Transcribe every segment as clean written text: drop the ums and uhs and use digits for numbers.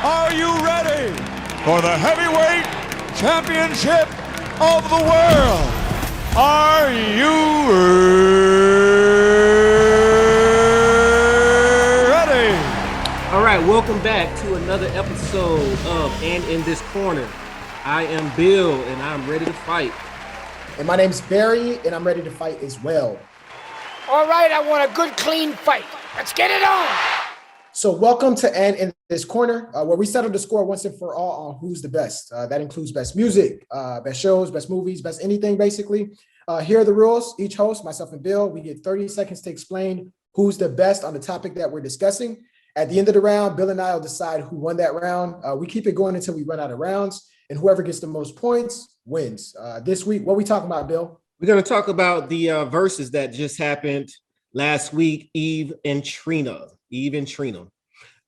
Are you ready for the heavyweight championship of the world? Are you ready? All right, welcome back to another episode of And in This Corner. I am Bill, and I'm ready to fight. And my name's Barry, and I'm ready to fight as well. All right, I want a good, clean fight. Let's get it on. So welcome to And in This Corner, where we settle the score once and for all on who's the best. That includes best music, best shows, best movies, best anything, basically. Here are the rules. Each host, myself and Bill, we get 30 seconds to explain who's the best on the topic that we're discussing. At the end of the round, Bill and I will decide who won that round. We keep it going until we run out of rounds, and whoever gets the most points wins. This week, what are we talking about, Bill? We're going to talk about the verses that just happened last week, Eve and Trina.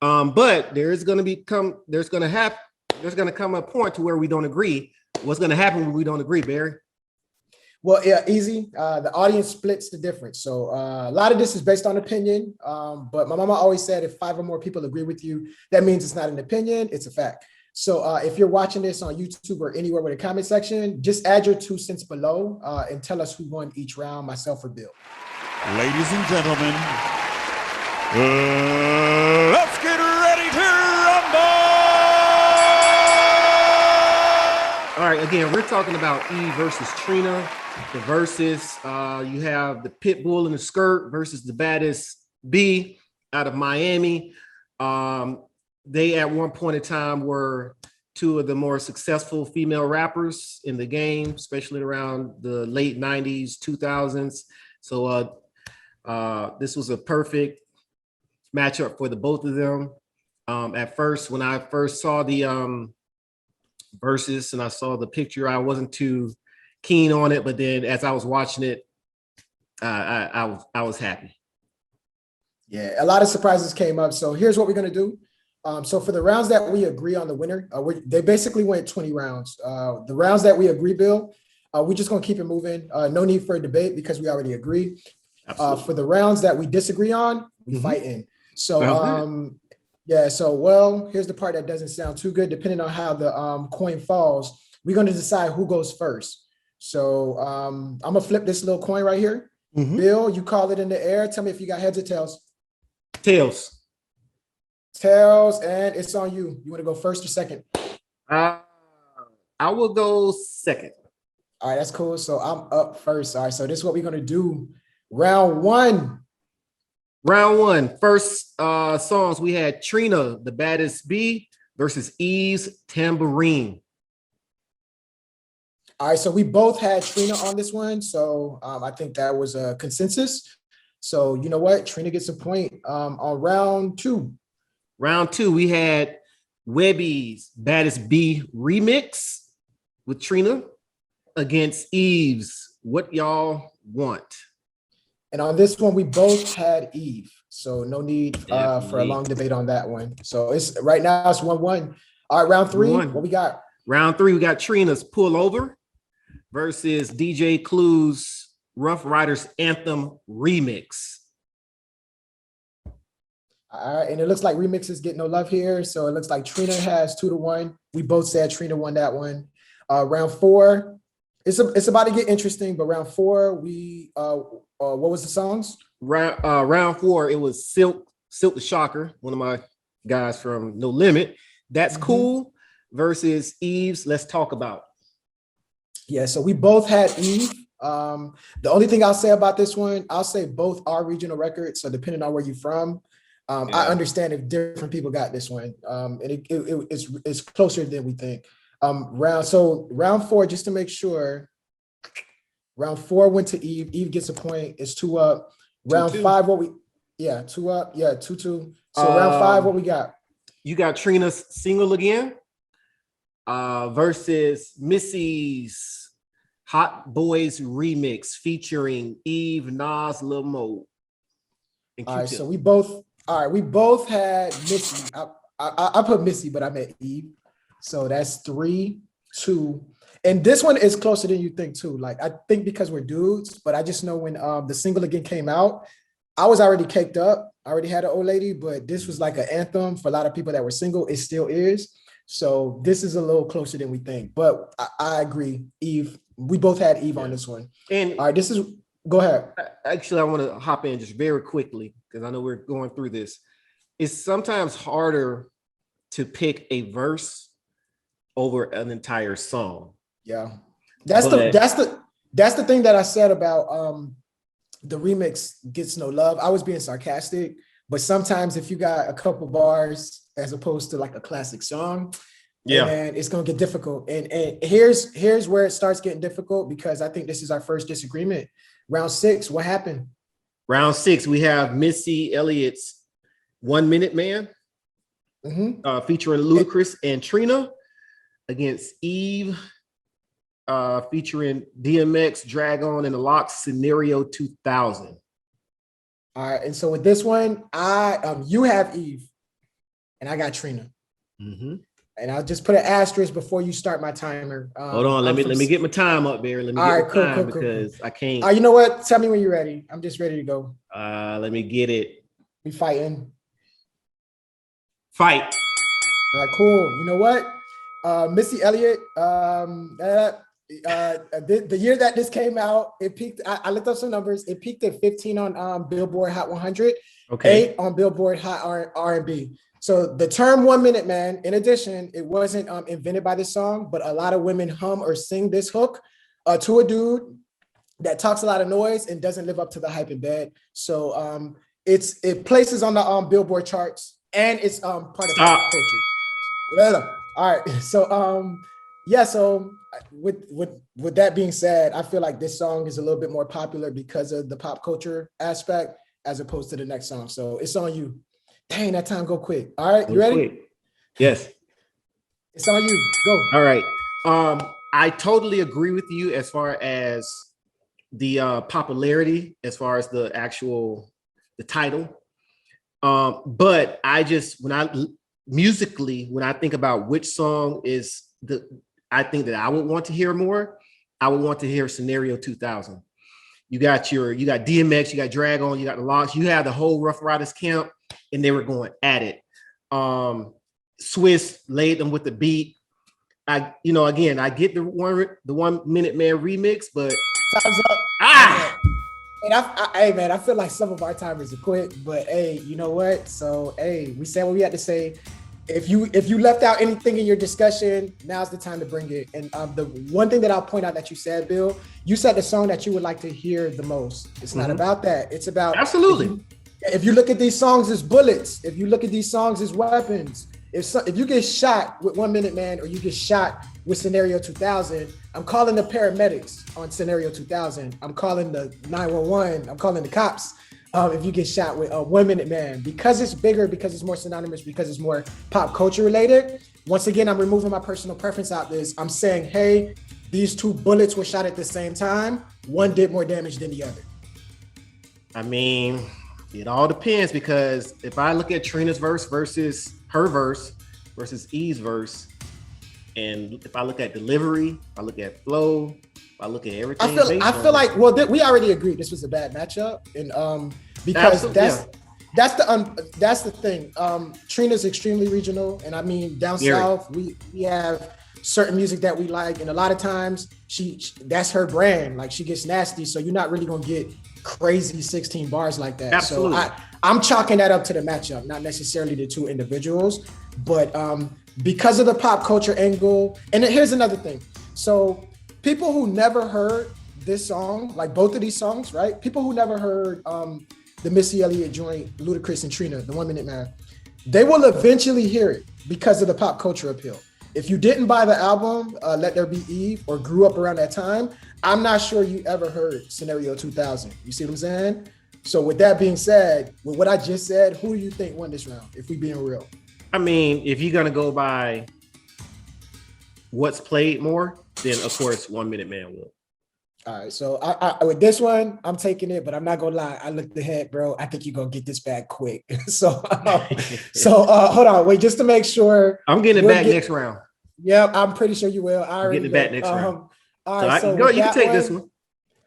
But there's going to come a point to where we don't agree. What's going to happen when we don't agree, Barry? Well, yeah, easy. The audience splits the difference. So a lot of this is based on opinion. But my mama always said if 5 or more people agree with you, that means it's not an opinion, it's a fact. So if you're watching this on YouTube or anywhere with a comment section, just add your 2 cents below and tell us who won each round, myself or Bill. Ladies and gentlemen, let's get ready to rumble! All right, again, we're talking about Eve versus Trina. The versus, you have the pit bull in the skirt versus the baddest B out of Miami. They at one point in time were 2 of the more successful female rappers in the game, especially around the late 90s, 2000s. So this was a perfect matchup for the both of them. At first, when I first saw the versus and I saw the picture, I wasn't too keen on it, but then as I was watching it, I was happy. Yeah, a lot of surprises came up. So here's what we're going to do. So for the rounds that we agree on the winner, they basically went 20 rounds. The rounds that we agree, Bill, we're just going to keep it moving. No need for a debate because we already agree. For the rounds that we disagree on, we fight in. So, here's the part that doesn't sound too good. Depending on how the coin falls, we're going to decide who goes first. So I'm going to flip this little coin right here. Bill, you call it in the air. Tell me if you got heads or tails. Tails, and it's on you. You want to go first or second? I will go second. All right, that's cool. So I'm up first. All right, so this is what we're going to do. Round one. First songs, we had Trina, the baddest B, versus Eve's Tambourine. All right, so we both had Trina on this one. So I think that was a consensus. So you know what? Trina gets a point on round two. Round 2, we had Webby's Baddest B remix with Trina against Eve's What Y'all Want. And on this one, we both had Eve. So no need for a long debate on that one. So it's right now it's 1-1. All right, round 3, what we got? Round 3, we got Trina's Pull Over versus DJ Clue's Rough Riders Anthem remix. All right, and it looks like remixes get no love here. So it looks like Trina has 2-1. We both said Trina won that one. Round 4, it's about to get interesting, but round 4, we what was the songs? Round 4, it was Silk the Shocker, one of my guys from No Limit. That's Cool versus Eve's Let's Talk About. Yeah, so we both had Eve. The only thing I'll say about this one, I'll say both are regional records. So depending on where you're from, I understand if different people got this one, and it's closer than we think. Round 4, just to make sure, round 4 went to Eve. Eve gets a point. It's 2 up. Round 5, 2 up. Yeah, 2-2. So round 5, what we got? You got Trina's Single Again versus Missy's Hot Boys remix featuring Eve, Nas, Lil Mo. All right, so we both had Missy. I put Missy, but I meant Eve. So that's 3-2. And this one is closer than you think too. Like I think because we're dudes, but I just know when the Single Again came out, I was already caked up. I already had an old lady, but this was like an anthem for a lot of people that were single. It still is. So this is a little closer than we think. But I agree, Eve. We both had Eve on this one. And all right, go ahead. Actually, I want to hop in just very quickly because I know we're going through this. It's sometimes harder to pick a verse over an entire song. Yeah. That's the thing that I said about the remix gets no love. I was being sarcastic, but sometimes if you got a couple bars as opposed to like a classic song, and it's gonna get difficult. And here's where it starts getting difficult because I think this is our first disagreement. Round 6, what happened? Round 6, we have Missy Elliott's 1 Minute Man, featuring Ludacris and Trina against Eve, featuring DMX, Drag On, and the Locks, Scenario 2000. All right, and so with this one, you have Eve, and I got Trina. And I'll just put an asterisk before you start my timer. Hold on, let me get my time up there. Let me get my time because I can't. You know what? Tell me when you're ready. I'm just ready to go. Let me get it. We fighting. Fight. All right, cool. You know what? Missy Elliott. The year that this came out, it peaked. I looked up some numbers. It peaked at 15 on Billboard Hot 100. Okay. 8 on Billboard Hot R&B. So the term 1 Minute Man, in addition, it wasn't invented by this song, but a lot of women hum or sing this hook to a dude that talks a lot of noise and doesn't live up to the hype in bed. So it places on the Billboard charts and it's part of pop culture. All right. So so with that being said, I feel like this song is a little bit more popular because of the pop culture aspect as opposed to the next song. So it's on you. Dang, that time go quick. All right, you ready? Quick. Yes. It's on you. Go. All right. I totally agree with you as far as the popularity, as far as the title. But when I think about which song is I think that I would want to hear more, I would want to hear Scenario 2000. You got DMX, you got Drag On, you got the Locks, you have the whole Rough Riders camp, and they were going at it. Swiss laid them with the beat. I get the 1 Minute Man remix, but time's up. And I feel like some of our timers are quick, but hey, you know what? So hey, we said what we had to say. If you left out anything in your discussion, now's the time to bring it. And the one thing that I'll point out that you said, Bill, you said the song that you would like to hear the most. It's not about that. It's about absolutely. If you look at these songs as bullets, if you look at these songs as weapons, if you get shot with 1 Minute Man or you get shot with Scenario 2000, I'm calling the paramedics on Scenario 2000. I'm calling the 911. I'm calling the cops. If you get shot with a 1 Minute Man, because it's bigger, because it's more synonymous, because it's more pop culture related. Once again, I'm removing my personal preference out this. I'm saying, hey, these 2 bullets were shot at the same time. One did more damage than the other. I mean, it all depends, because if I look at Trina's verse versus her verse versus Eve's verse, and if I look at delivery, if I look at flow, if I look at everything, I feel like we already agreed this was a bad matchup, and because that's the thing. Trina's extremely regional, and I mean down south we have certain music that we like, and a lot of times she that's her brand. Like, she gets nasty, so you're not really gonna get crazy 16 bars like that. Absolutely. So I'm chalking that up to the matchup, not necessarily the 2 individuals, but because of the pop culture angle. And here's another thing. So people who never heard this song, like both of these songs, right? People who never heard the Missy Elliott joint, Ludacris and Trina, the 1 Minute Man, they will eventually hear it because of the pop culture appeal. If you didn't buy the album, Let There Be Eve, or grew up around that time, I'm not sure you ever heard Scenario 2000. You see what I'm saying? So with that being said, with what I just said, who do you think won this round, if we being real? I mean, if you're going to go by what's played more, then of course 1 Minute Man will. All right, so I with this one, I'm taking it, but I'm not gonna lie. I looked ahead, bro. I think you're gonna get this back quick. So hold on, wait, just to make sure. I'm getting it back next round. Yeah, I'm pretty sure you will. I'm getting it back next round. All right, so you can take this one.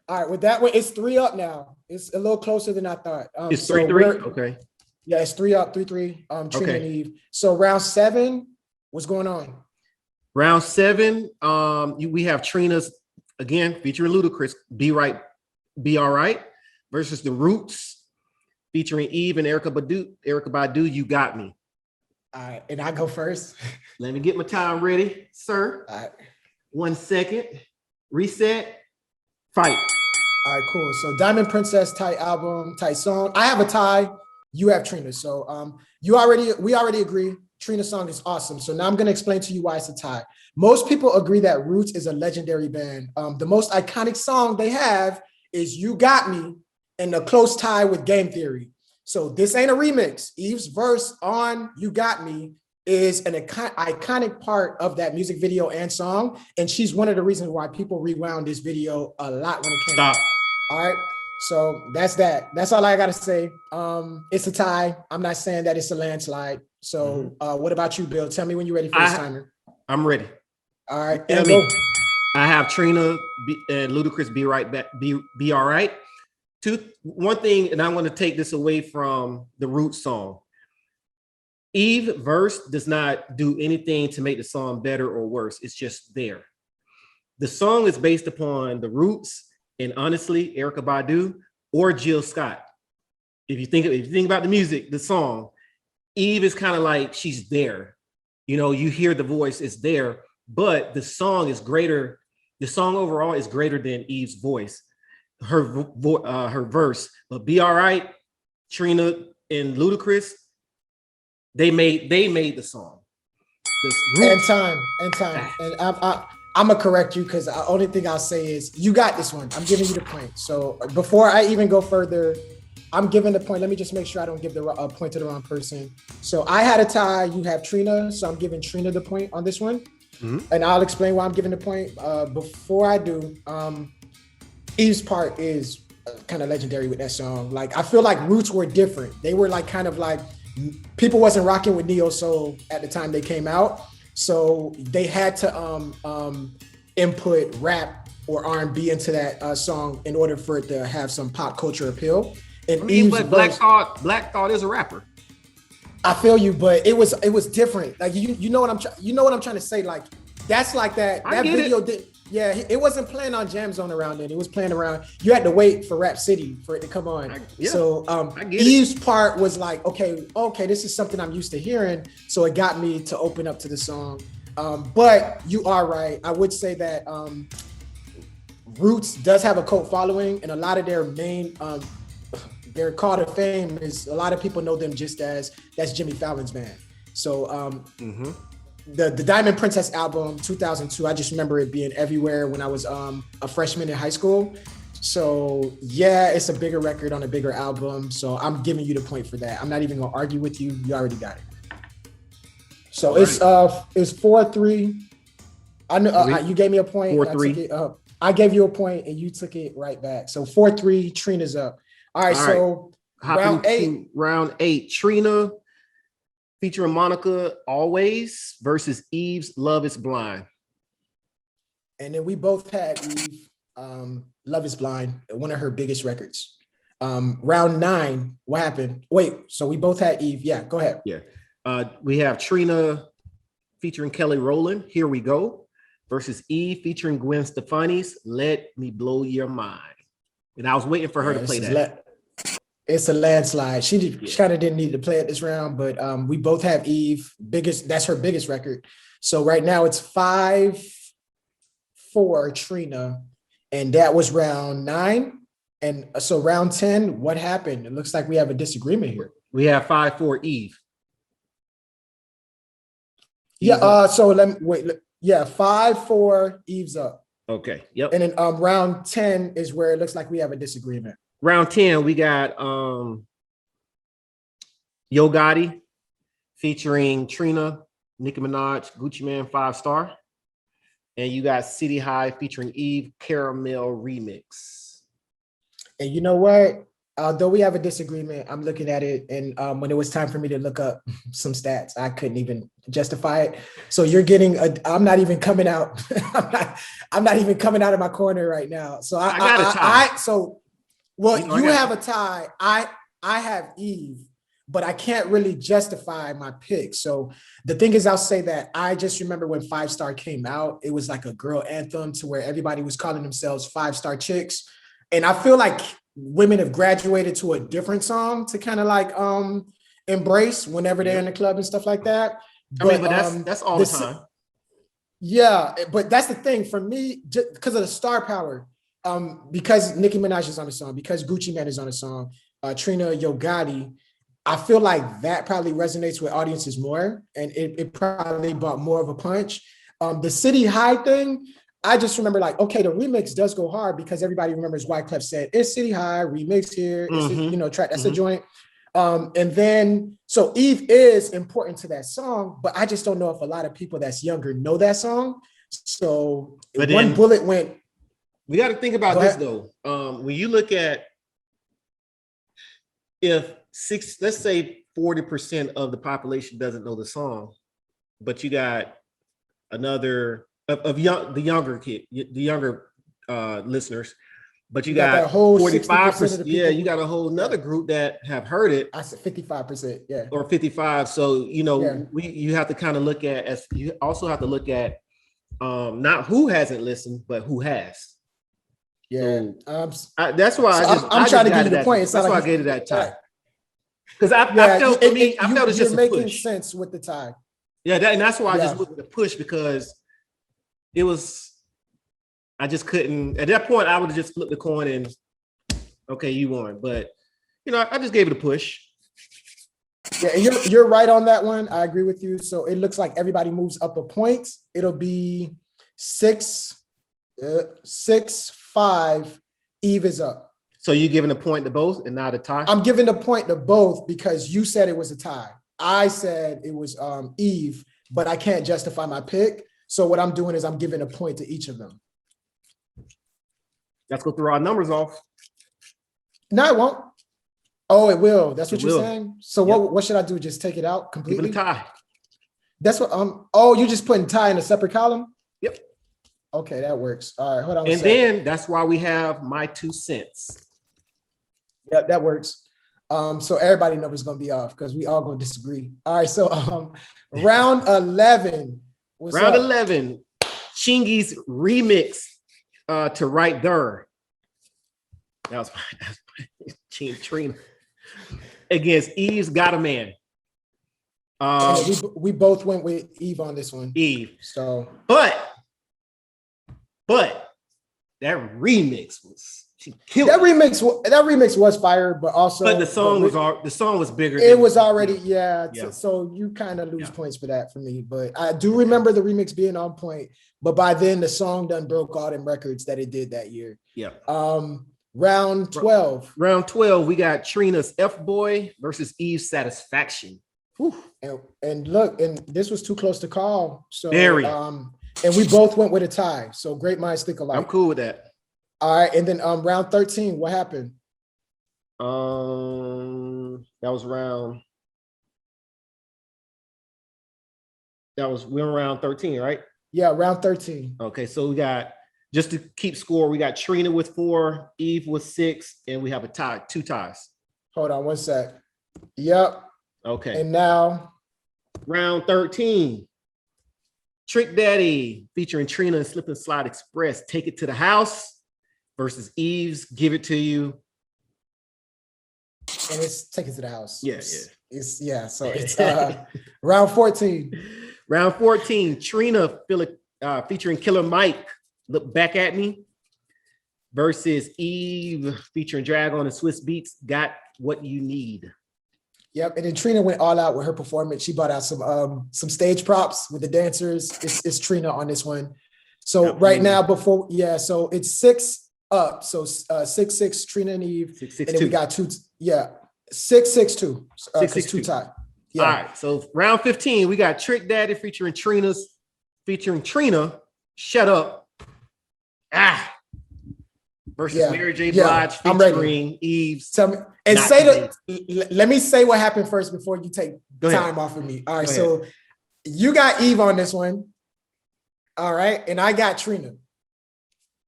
All right, with that one, it's 3 up now. It's a little closer than I thought. It's 3-3. Okay. Yeah, it's 3-up, 3-3. Trina Okay. and Eve. So round 7, what's going on? Round 7, we have Trina's again featuring Ludacris, Be Right, Be All Right, versus The Roots featuring Eve and Erica Badu. Erica Badu, You Got Me. All right, and I go first. Let me get my time ready, sir. All right. 1 second. Reset. Fight. All right, cool. So Diamond Princess, tight album, tight song. I have a tie. You have Trina. So we already agree. Trina's song is awesome. So now I'm gonna explain to you why it's a tie. Most people agree that Roots is a legendary band. The most iconic song they have is You Got Me, and a close tie with Game Theory. So this ain't a remix. Eve's verse on You Got Me is an iconic part of that music video and song. And she's one of the reasons why people rewound this video a lot when it came out. All right. So that's that. That's all I got to say. It's a tie. I'm not saying that it's a landslide. So what about you, Bill? Tell me when you're ready for this timer. I'm ready. All right. Tell me. I have Trina and Ludacris, Be Right Back, Be All Right. One thing, and I want to take this away from the Roots song. Eve verse does not do anything to make the song better or worse. It's just there. The song is based upon the Roots and honestly, Erykah Badu or Jill Scott. If you think about the music, the song, Eve is kind of like she's there. You know, you hear the voice, it's there, but the song is greater. The song overall is greater than Eve's voice, her verse. But Be All Right, Trina and Ludacris, they made the song. And time. And I'm gonna correct you because the only thing I'll say is you got this one. I'm giving you the point. So before I even go further, I'm giving the point. Let me just make sure I don't give the point to the wrong person. So I had a tie. You have Trina. So I'm giving Trina the point on this one. And I'll explain why I'm giving the point. Before I do, Eve's part is kind of legendary with that song. Like, I feel like Roots were different. They were like kind of like, people wasn't rocking with neo soul at the time they came out. So they had to input rap or R&B into that song in order for it to have some pop culture appeal. And but Black Thought is a rapper. I feel you, but it was different. Like you know what I'm trying to say. Like that's like that video did. Yeah, it wasn't playing on Jam Zone around then. It was playing around. You had to wait for Rap City for it to come on. So Eve's part was like, okay, this is something I'm used to hearing. So it got me to open up to the song. But you are right. I would say that Roots does have a cult following, and a lot of their main their call to fame is a lot of people know them just as that's Jimmy Fallon's band. So the Diamond Princess album 2002, I just remember it being everywhere when I was a freshman in high school. So yeah, it's a bigger record on a bigger album. So I'm giving you the point for that. I'm not even gonna argue with you. You already got it. So it's 4-3. I know you gave me a point. 4-3. I gave you a point and you took it right back. So 4-3, Trina's up. All right, so round 8, Trina featuring Monica Always versus Eve's Love Is Blind. And then we both had Eve, Love Is Blind, one of her biggest records. Round 9, what happened? Wait, so we both had Eve. Yeah, go ahead. Yeah. We have Trina featuring Kelly Rowland, Here We Go, versus Eve featuring Gwen Stefani's Let Me Blow Your Mind. And I was waiting for her to play that. It's a landslide. She kind of didn't need to play it this round, but we both have Eve. That's her biggest record. So right now it's 5-4 Trina, and that was round 9. And so round 10, what happened? It looks like we have a disagreement here. We have 5-4 Eve. Yeah. So let me wait. Yeah, 5-4 Eve's up. Okay. Yep. And then round 10 is where it looks like we have a disagreement. Round 10, we got Yo Gotti featuring Trina, Nicki Minaj, Gucci Mane, 5 Star. And you got City High featuring Eve, Caramel Remix. And you know what? Although we have a disagreement, I'm looking at it, and when it was time for me to look up some stats, I couldn't even justify it. So you're getting I'm not even coming out. I'm not even coming out of my corner right now. So I got a tie. You have a tie. I have Eve, but I can't really justify my pick. So the thing is, I'll say that I just remember when 5 Star came out, it was like a girl anthem to where everybody was calling themselves 5 Star chicks. And I feel like women have graduated to a different song to kind of like embrace whenever they're in the club and stuff like that. But that's all the time. Yeah, but that's the thing for me, just because of the star power. Because Nicki Minaj is on the song, because Gucci Mane is on the song, Trina Yo Gotti, I feel like that probably resonates with audiences more, and it probably brought more of a punch. The City High thing, I just remember like, okay, the remix does go hard because everybody remembers Wyclef said, it's City High, remix here, it's track, that's a joint. And then, so Eve is important to that song, but I just don't know if a lot of people that's younger know that song. So but one bullet went. We got to think about this though. When you look at let's say 40% of the population doesn't know the song, but you got another the younger listeners, but you got that whole 45%. Yeah, you got a whole another group that have heard it. I said 55%, yeah, or 55. So you have to kind of look at you also have to look at not who hasn't listened, but who has. Yeah, so, that's why I'm trying to give you the point. That's why I gave it that tie. Because I felt for me, I felt it's just a push. Making sense with the tie. Yeah, and that's why I just went with the push, because it was. I just couldn't. At that point, I would have just flipped the coin and, okay, you won. But I just gave it a push. Yeah, and you're right on that one. I agree with you. So it looks like everybody moves up a point. It'll be 6-5. Eve is up. So you giving a point to both and not a tie? I'm giving a point to both because you said it was a tie. I said it was Eve, but I can't justify my pick. So what I'm doing is I'm giving a point to each of them. Let's go through our numbers off. No, it won't. Oh, it will. That's what you're saying. So what should I do? Just take it out completely? Give it a tie. That's what oh, you're just putting tie in a separate column? Yep. Okay, that works. All right, hold on. And then that's why we have my 2 cents. Yeah, that works. So everybody numbers gonna be off because we all gonna disagree. All right, so round 11. Round 11, Chingy's remix to Right There. That was my Trina against Eve's Got a Man. We both went with Eve on this one. Eve. So, but that remix was she killed. That remix was fire, but also the song was bigger. It was already so you kind of lose points for that for me. But I do remember the remix being on point. But by then the song done broke all them records that it did that year. Yeah. Round 12. Round 12, we got Trina's F-Boy versus Eve's Satisfaction. And look, and this was too close to call. So very. And we both went with a tie. So great minds think alike. I'm cool with that. All right, and then round 13, what happened? We're in round 13, right? Yeah, round 13. Okay, so we got, just to keep score, we got Trina with 4, Eve with 6, and we have a tie, 2 ties. Hold on one sec. Yep. Okay. And now round 13. Trick Daddy featuring Trina and Slip and Slide Express, Take It to the House versus Eve's Give It to You. And it's Take It to the House. It's round 14. Round 14, Trina featuring Killer Mike, Look Back at Me versus Eve featuring Dragon and Swiss Beats, Got What You Need. Yep, and then Trina went all out with her performance. She brought out some stage props with the dancers. It's Trina on this one. So right now, so it's 6 up. So 6-6 Trina and Eve, 6-6-2. And then we got 2. 6-6-2. 6-6-2. 2 tie. Yeah. All right. So round 15, we got Trick Daddy featuring Trina, Shut Up. Versus Mary J. Blige featuring Eve's. Tell me and let me say what happened first before you take time off of me. All right, so you got Eve on this one. All right, and I got Trina.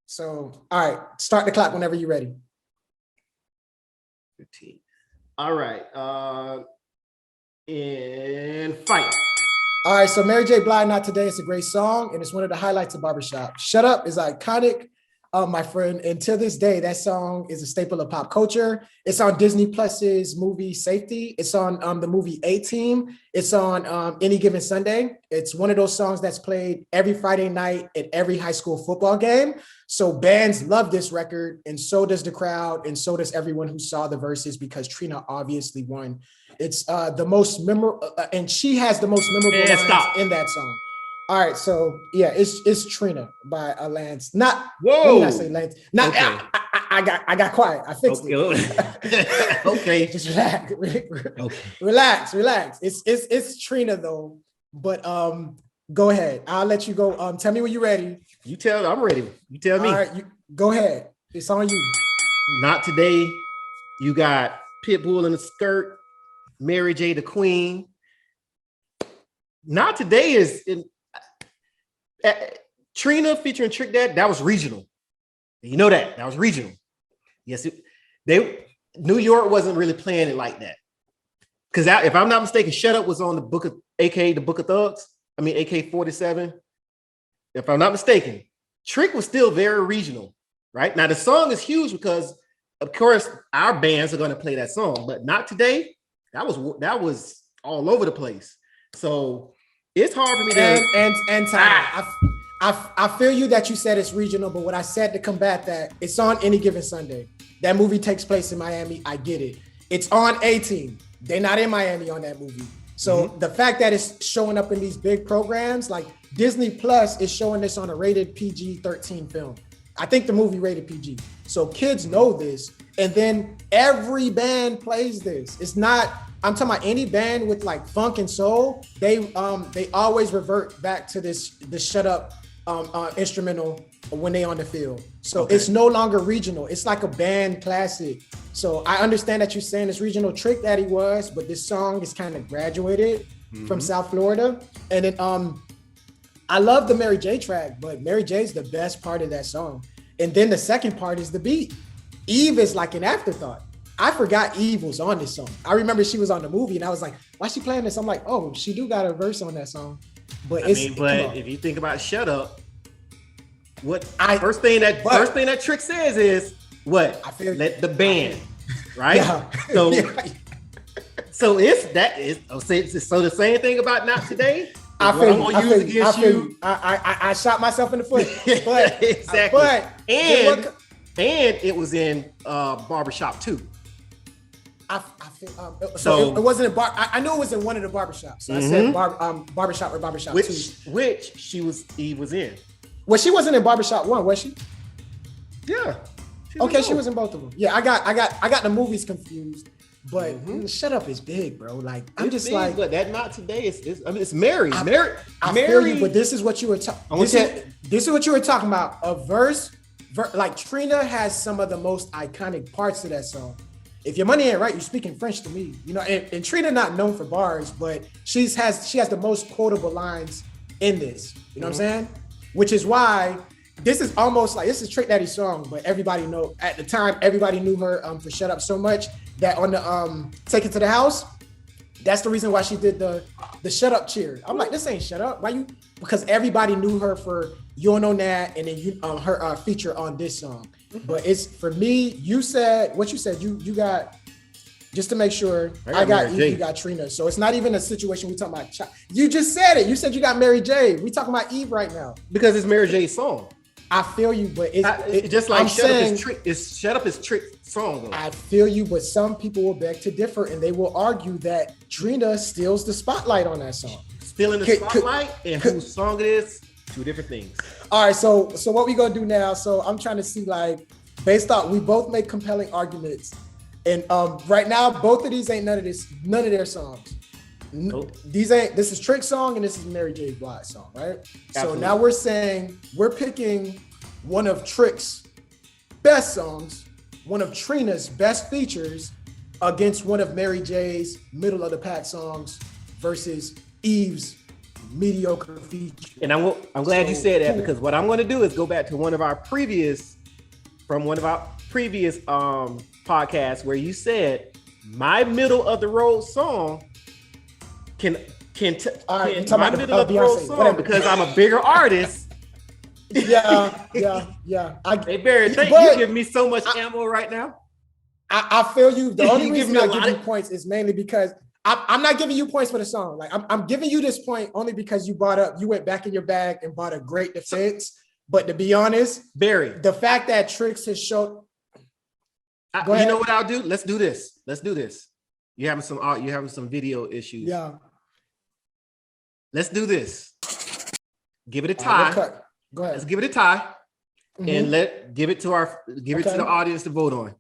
So, all right, start the clock whenever you're ready. 15. All right. And fight. All right, so Mary J. Blige, Not Today. It's a great song, and it's one of the highlights of Barbershop. Shut Up is iconic, my friend. And to this day, that song is a staple of pop culture. It's on Disney Plus's movie Safety. It's on the movie A-Team. It's on Any Given Sunday. It's one of those songs that's played every Friday night at every high school football game. So bands love this record, and so does the crowd, and so does everyone who saw the verses, because Trina obviously won. It's the most memorable, and she has the most memorable lines in that song. All right, so yeah, it's Trina by Lance. Not whoa. Let me not say Lance. Not okay. I got quiet. I fixed it. Okay. Just relax. Okay. Relax. It's Trina though. But go ahead. I'll let you go. Tell me when you're ready. You tell. I'm ready. You tell me. All right, go ahead. It's on you. Not Today. You got Pitbull in the skirt. Mary J. the Queen. Not Today is in Trina featuring Trick Dad. That was regional. You know that was regional. Yes, New York wasn't really playing it like that. Because if I'm not mistaken, Shut Up was on the book of the Book of Thugs. I mean AK-47. If I'm not mistaken, Trick was still very regional, right? Now the song is huge because, of course, our bands are going to play that song, but Not Today. That was all over the place. So it's hard for me to I feel you that you said it's regional, but what I said to combat that, it's on Any Given Sunday. That movie takes place in Miami. I get it. It's on A-Team. They're not in Miami on that movie. So the fact that it's showing up in these big programs, like Disney Plus is showing this on a rated PG-13 film. I think the movie rated PG. So kids know this. And then every band plays this. It's not, I'm talking about any band with like funk and soul, they always revert back to the Shut Up instrumental when they on the field. So It's no longer regional. It's like a band classic. So I understand that you're saying it's regional. Trick Daddy was, but this song is kind of graduated from South Florida. And then I love the Mary J track, but Mary J's the best part of that song. And then the second part is the beat. Eve is like an afterthought. I forgot Eve was on this song. I remember she was on the movie and I was like, why is she playing this? I'm like, oh, she do got a verse on that song. But if you think about Shut Up, first thing that Trick says is what? Let the band, right? Yeah. So so so the same thing about Not Today. I shot myself in the foot. But exactly. And it was in Barbershop too. So it wasn't I knew it was in one of the barbershops. So I said Barbershop or Barbershop 2. Which Eve was in. Well, she wasn't in Barbershop 1, was she? Yeah. She was in both of them. Yeah, I got the movies confused. But Shut Up is big, bro. Like I'm it's just big, like, but that Not Today it's Mary. I feel you, but this is what you were talking. This is what you were talking about. A verse, like Trina has some of the most iconic parts of that song. If your money ain't right, you're speaking French to me. You know, and Trina not known for bars, but she has the most quotable lines in this. You know what I'm saying? Which is why this is almost like this is Trick Daddy's song, but everybody know at the time everybody knew her for Shut Up so much that on the Take It to the House, that's the reason why she did the Shut Up cheer. I'm like, this ain't Shut Up. Why you? Because everybody knew her for You Don't Know That, and then her feature on this song. But it's for me. You said what you said. You got, just to make sure I got Eve, you got Trina. So it's not even a situation we talking about. You just said it. You said you got Mary J. We talking about Eve right now because it's Mary J's song. I feel you, but it's just like Shut Up is Trick's song. Though. I feel you, but some people will beg to differ, and they will argue that Trina steals the spotlight on that song. Stealing the spotlight and whose song it is, two different things. All right, so what we gonna do now? So I'm trying to see, like, based on we both make compelling arguments, and right now both of these ain't none of their songs. Nope. This is Trick's song and this is Mary J. Blige's song, right? Absolutely. So now we're saying we're picking one of Trick's best songs, one of Trina's best features against one of Mary J's middle of the pack songs versus Eve's mediocre feature. And I'm glad you said that, because what I'm going to do is go back to one of our previous podcasts where you said my middle of the road song Can All right, you can talking my about middle of the road Beyonce, song whatever. because I'm a bigger artist. Yeah. Hey Barry, you But give me so much ammo right now. I feel you. The only You give reason me a I lot give you of- points is mainly because I'm not giving you points for the song. Like I'm giving you this point only because you went back in your bag and bought a great defense. But to be honest, Barry, the fact that Tricks has shown. Go you ahead. know what I'll do? Let's do this. You're having some video issues. Yeah. Let's do this. Give it a All tie. right, cut. Go ahead. Let's give it a tie. Mhm. And give it to the audience to vote on.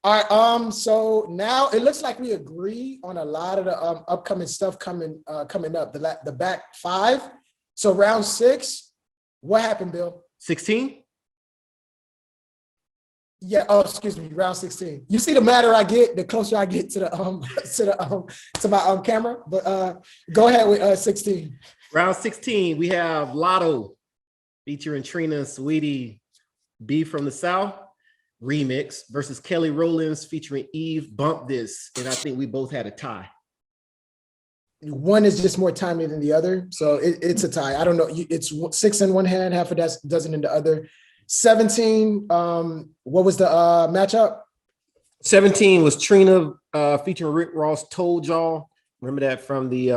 All right. So now it looks like we agree on a lot of the upcoming stuff coming up. The back five. So round 6. What happened, Bill? 16. Yeah. Oh, excuse me. Round 16. You see, the madder I get, the closer I get to the to my camera. But go ahead with 16. Round 16, we have Lotto featuring Trina and Sweetie B from the South remix versus Kelly Rowlands featuring Eve Bump This. And I think we both had a tie. One is just more timely than the other, so it's a tie. I don't know. It's 6 in one hand, half a dozen in the other. 17. What was the matchup? 17 was Trina featuring Rick Ross, Told Y'all. Remember that from the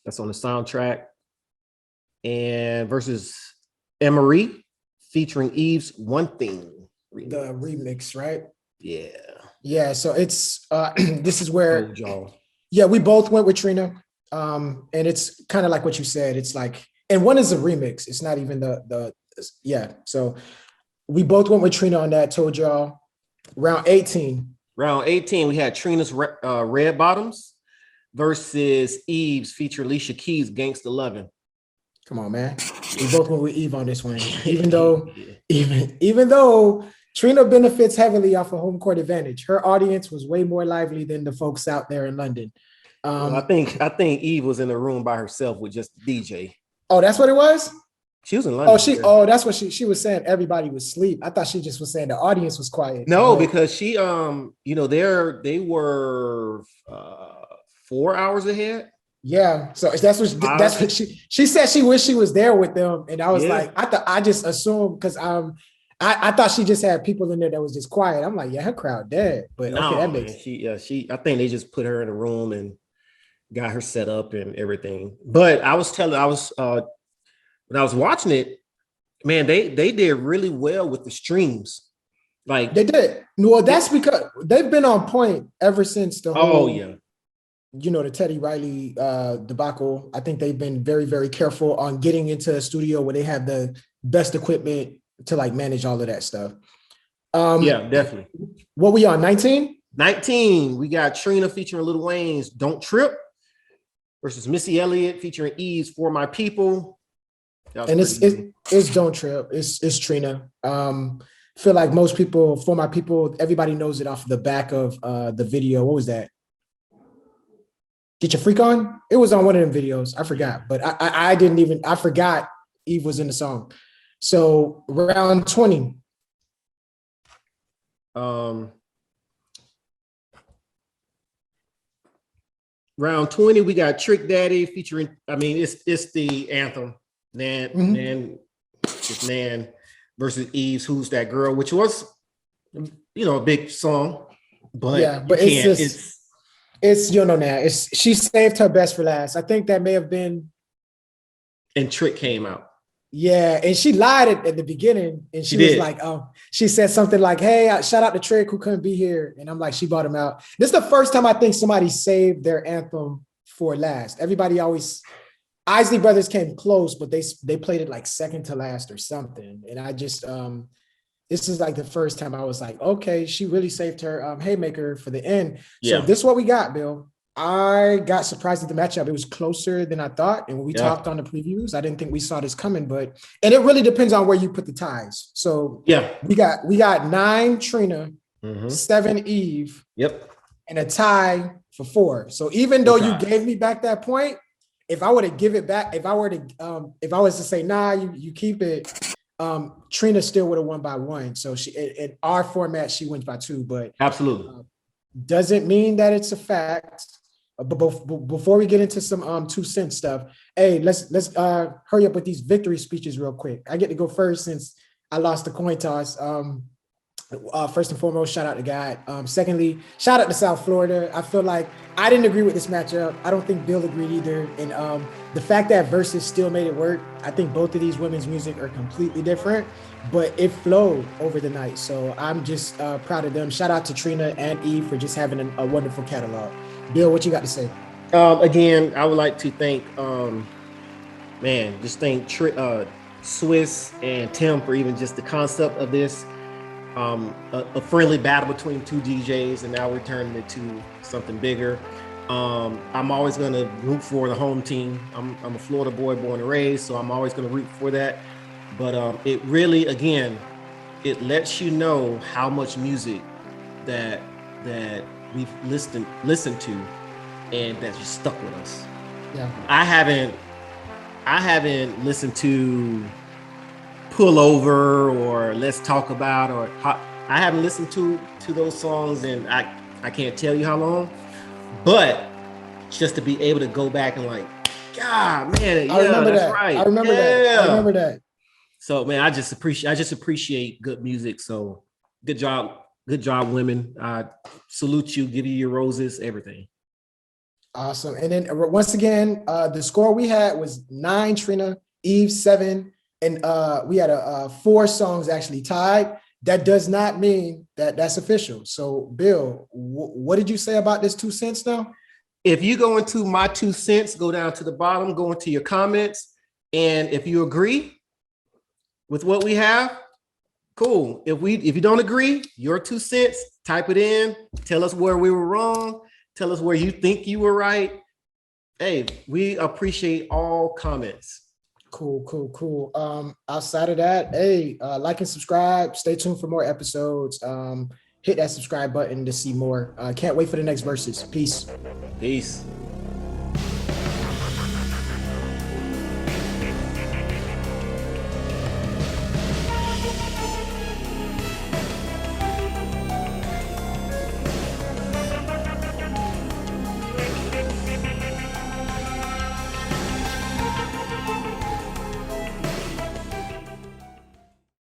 that's on the soundtrack. And versus Emery featuring Eve's One Thing. The remix, right? Yeah. Yeah. So it's this is where Told Y'all. Yeah, we both went with Trina. And it's kind of like what you said. It's like, and one is a remix. It's not even yeah. So we both went with Trina on that. Told y'all. Round 18. Round 18, we had Trina's Red Bottoms versus Eve's feature Alicia Keys' Gangsta Lovin'. Come on, man. We both went with Eve on this one. Even though Trina benefits heavily off of home court advantage, her audience was way more lively than the folks out there in London. I think Eve was in the room by herself with just DJ. Oh, that's what it was? She was in London. That's what she was saying. Everybody was asleep. I thought she just was saying the audience was quiet. No, because she they were 4 hours ahead. Yeah, so that's what she said. She wished she was there with them, and I was like, I just assumed because I thought she just had people in there that was just quiet. I'm like, yeah, her crowd dead, but No, okay, that makes I think they just put her in a room and got her set up and everything. But when I was watching it, man, they did really well with the streams. Like they did. Well, that's because they've been on point ever since the whole. Oh yeah. The Teddy Riley debacle. I think they've been very, very careful on getting into a studio where they have the best equipment to like manage all of that stuff. Yeah, definitely. What we on? 19? 19. We got Trina featuring Lil Wayne's Don't Trip versus Missy Elliott featuring Eve's For My People. And it's Don't Trip. It's Trina. Feel like most people, For My People, everybody knows it off the back of the video. What was that? Get Your Freak On? It was on one of them videos. I forgot, but I forgot Eve was in the song. So round 20. Round 20, we got Trick Daddy featuring, it's the anthem, Nan versus Eve's Who's That Girl, which was, a big song, but yeah, but it's now. She saved her best for last. I think that may have been. And Trick came out. Yeah, and she lied at the beginning, and she was like, she said something like, "Hey, shout out to Trick who couldn't be here," and I'm like, she bought him out. This is the first time I think somebody saved their anthem for last. Everybody always, Isley Brothers came close, but they played it like second to last or something, and I just this is like the first time I was like, okay, she really saved her haymaker for the end. Yeah. So this is what we got, Bill. I got surprised at the matchup. It was closer than I thought. And when we talked on the previews, I didn't think we saw this coming, and it really depends on where you put the ties. So we got 9 Trina, 7 Eve, and a tie for 4. So even though you gave me back that point, if I were to give it back, if I was to say, nah, you keep it, Trina still would have won by 1. So in our format, she wins by 2, but absolutely doesn't mean that it's a fact. Before we get into some 2 cent stuff, hey, let's hurry up with these victory speeches real quick. I get to go first since I lost the coin toss. First and foremost, shout out to God. Secondly, shout out to South Florida. I feel like I didn't agree with this matchup. I don't think Bill agreed either. And the fact that Verzuz still made it work, I think both of these women's music are completely different, but it flowed over the night. So I'm just proud of them. Shout out to Trina and Eve for just having a wonderful catalog. Bill, what you got to say? Again, I would like to thank, Swiss and Tim for even just the concept of this. A friendly battle between two DJs, and now we're turning it to something bigger. I'm always going to root for the home team. I'm a Florida boy born and raised, so I'm always going to root for that. But it really, again, it lets you know how much music that we've listened to, and that just stuck with us. Yeah, I haven't listened to Pull Over or Let's Talk About, or I haven't listened to those songs, and I can't tell you how long, but just to be able to go back and like, God, man, I remember that's that. right. I remember that. I remember that. So, man, I just appreciate good music. So, good job, women. I salute you, give you your roses, everything. Awesome. And then once again, the score we had was 9 Trina, Eve 7, and we had 4 songs actually tied. That does not mean that that's official. So, Bill, what did you say about this 2 cents now? If you go into my 2 cents, go down to the bottom, go into your comments, and if you agree with what we have, cool. If you don't agree, your 2 cents, type it in, tell us where we were wrong, tell us where you think you were right. Hey, we appreciate all comments. Cool. Outside of that, hey, like and subscribe. Stay tuned for more episodes. Hit that subscribe button to see more. Can't wait for the next verses. Peace.